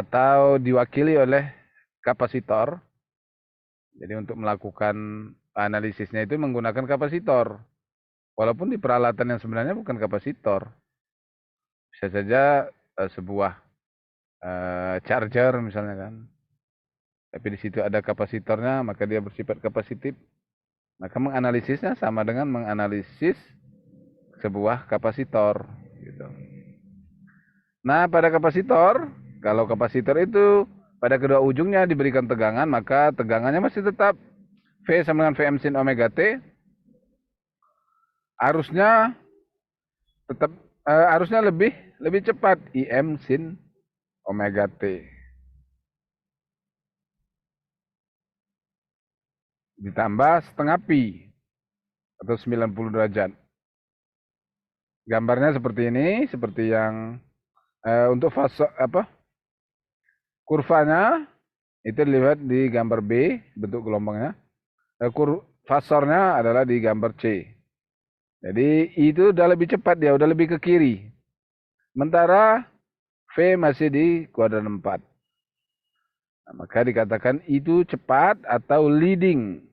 atau diwakili oleh kapasitor. Jadi untuk melakukan analisisnya itu menggunakan kapasitor. Walaupun di peralatan yang sebenarnya bukan kapasitor. Bisa saja sebuah charger misalnya kan. Tapi di situ ada kapasitornya, maka dia bersifat kapasitif. Maka menganalisisnya sama dengan menganalisis sebuah kapasitor. Gitu. Nah, pada kapasitor, kalau kapasitor itu pada kedua ujungnya diberikan tegangan, maka tegangannya masih tetap V sama dengan Vm sin omega T. Arusnya tetap arusnya lebih cepat Im sin omega T. Ditambah setengah pi atau 90 derajat. Gambarnya seperti ini, seperti yang untuk fase kurvanya itu dilihat di gambar B, bentuk gelombangnya. Fasornya adalah di gambar C. Jadi itu udah lebih cepat dia, udah lebih ke kiri. Sementara V masih di kuadran 4. Nah, maka dikatakan itu cepat atau leading.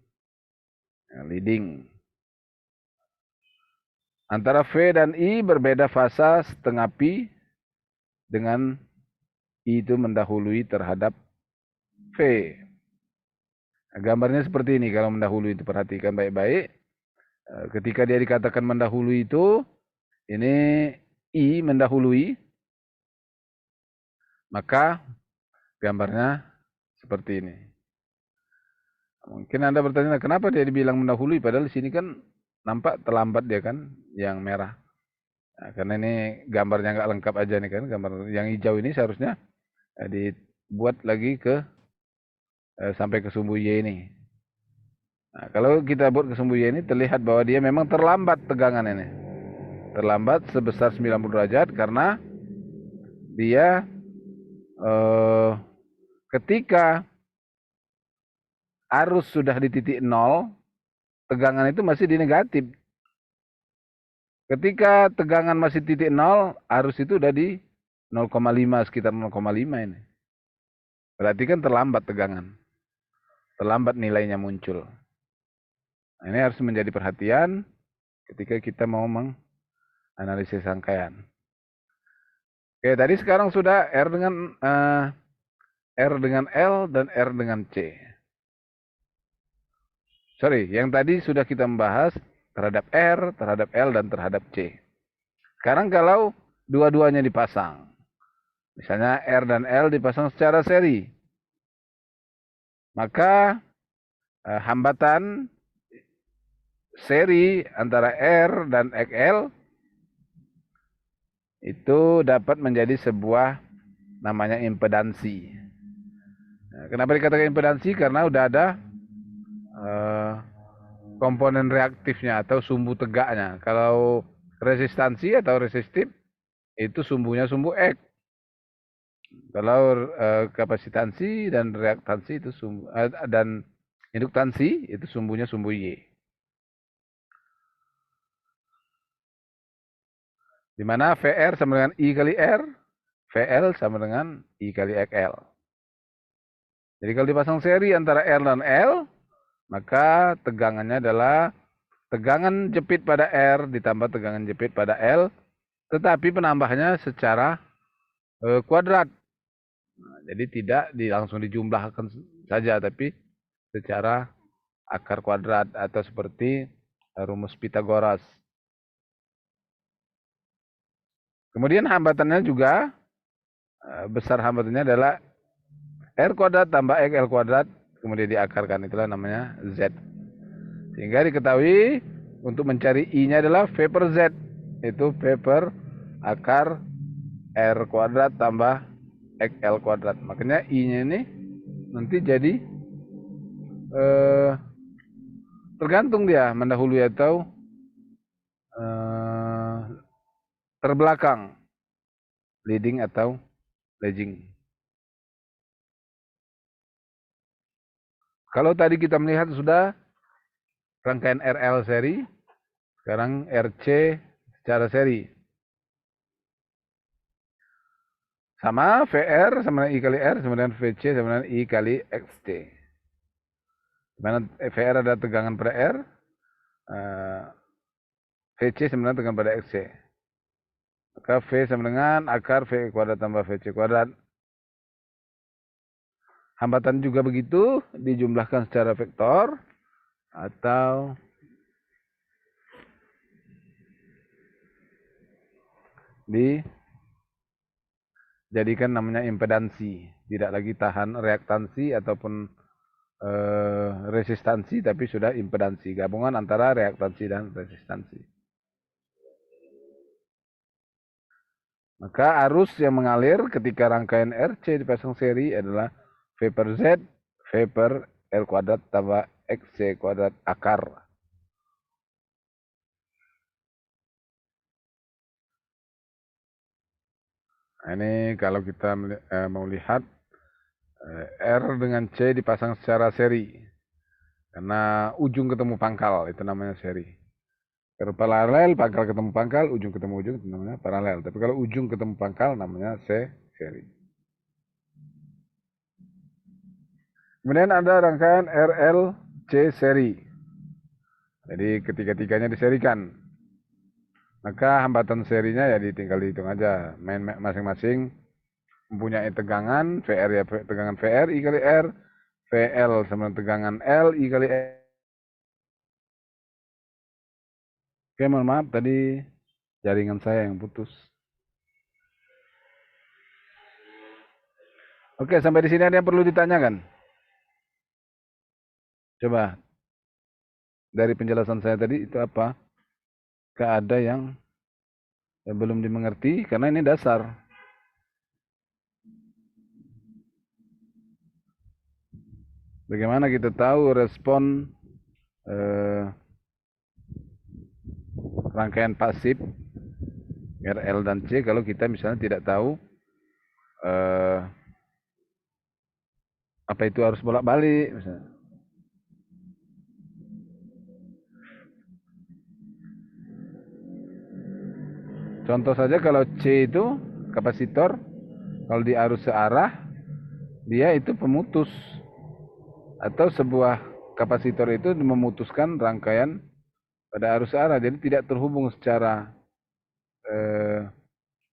Nah, leading. Antara V dan I berbeda fasa setengah pi dengan I itu mendahului terhadap V. Nah, gambarnya seperti ini kalau mendahului itu perhatikan baik-baik. Ketika dia dikatakan mendahului itu, ini I mendahului, maka gambarnya seperti ini. Mungkin Anda bertanya, kenapa dia dibilang mendahului, padahal di sini kan nampak terlambat dia kan, yang merah. Nah, karena ini gambarnya nggak lengkap aja nih kan, gambar yang hijau ini seharusnya dibuat lagi ke sampai ke sumbu Y ini. Nah, kalau kita buat ke sumbu Y ini terlihat bahwa dia memang terlambat tegangan ini. Terlambat sebesar 90 derajat karena dia ketika arus sudah di titik nol, tegangan itu masih di negatif. Ketika tegangan masih titik nol, arus itu udah di 0,5, sekitar 0,5 ini. Berarti kan terlambat tegangan. Terlambat nilainya muncul. Nah, ini harus menjadi perhatian ketika kita mau menganalisis rangkaian. Oke, tadi sekarang sudah R dengan L dan R dengan C. Sorry, yang tadi sudah kita membahas terhadap R, terhadap L, dan terhadap C. Sekarang kalau dua-duanya dipasang, misalnya R dan L dipasang secara seri, maka hambatan seri antara R dan XL itu dapat menjadi sebuah namanya impedansi. Nah, kenapa dikatakan impedansi? Karena udah ada komponen reaktifnya atau sumbu tegaknya. Kalau resistansi atau resistif itu sumbunya sumbu X. Kalau kapasitansi dan reaktansi itu dan induktansi itu sumbunya sumbu Y. Di mana VR sama dengan I kali R, VL sama dengan I kali XL. Jadi kalau dipasang seri antara R dan L, maka tegangannya adalah tegangan jepit pada R ditambah tegangan jepit pada L, tetapi penambahnya secara kuadrat. Nah, jadi tidak langsung dijumlahkan saja, tapi secara akar kuadrat atau seperti rumus Pitagoras. Kemudian hambatannya juga, besar hambatannya adalah R kuadrat tambah XL kuadrat, kemudian diakarkan, itulah namanya Z. Sehingga diketahui untuk mencari I-nya adalah V per Z. Itu V per akar R kuadrat tambah XL kuadrat. Makanya I-nya ini nanti jadi tergantung dia mendahului atau terbelakang. Leading atau lagging. Kalau tadi kita melihat sudah rangkaian RL seri, sekarang RC secara seri. Sama VR sama dengan I kali R sama dengan VC sama dengan I kali XC. Di mana VR ada tegangan pada R, VC sama dengan tegangan pada XC. Maka V sama dengan akar V kuadrat tambah VC kuadrat. Hambatan juga begitu, dijumlahkan secara vektor atau dijadikan namanya impedansi. Tidak lagi tahan reaktansi ataupun resistansi, tapi sudah impedansi. Gabungan antara reaktansi dan resistansi. Maka arus yang mengalir ketika rangkaian RC dipasang seri adalah V per Z, V per R kuadrat tambah XC kuadrat akar. Nah, ini kalau kita mau lihat R dengan C dipasang secara seri. Karena ujung ketemu pangkal, itu namanya seri. Kalau paralel, pangkal ketemu pangkal, ujung ketemu ujung, itu namanya paralel. Tapi kalau ujung ketemu pangkal, namanya seri. Kemudian ada rangkaian RLC seri. Jadi ketiga-tiganya diserikan. Maka hambatan serinya ya tinggal dihitung aja. Masing-masing mempunyai tegangan, VR ya tegangan VR, I kali R, VL sama tegangan L, I kali R. Oke, mohon maaf tadi jaringan saya yang putus. Oke, sampai di sini ada yang perlu ditanyakan? Coba, dari penjelasan saya tadi itu apa? Gak ada yang belum dimengerti karena ini dasar. Bagaimana kita tahu respon rangkaian pasif RL dan C kalau kita misalnya tidak tahu apa itu harus bolak-balik misalnya. Contoh saja kalau C itu kapasitor, kalau di arus searah dia itu pemutus, atau sebuah kapasitor itu memutuskan rangkaian pada arus searah, jadi tidak terhubung secara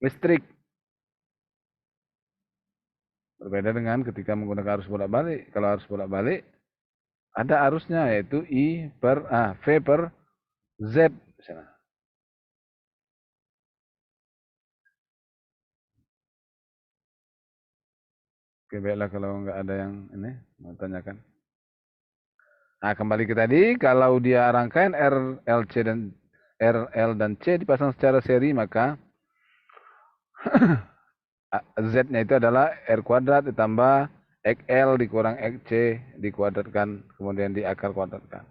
listrik. Berbeda dengan ketika menggunakan arus bolak-balik. Kalau arus bolak-balik ada arusnya, yaitu V per Z misalnya. Oke, baiklah kalau nggak ada yang ini mau tanyakan. Nah, kembali ke tadi, kalau dia rangkaian RL dan C dipasang secara seri, maka Z-nya itu adalah R kuadrat ditambah XL dikurang XC dikuadratkan, kemudian di akar kuadratkan.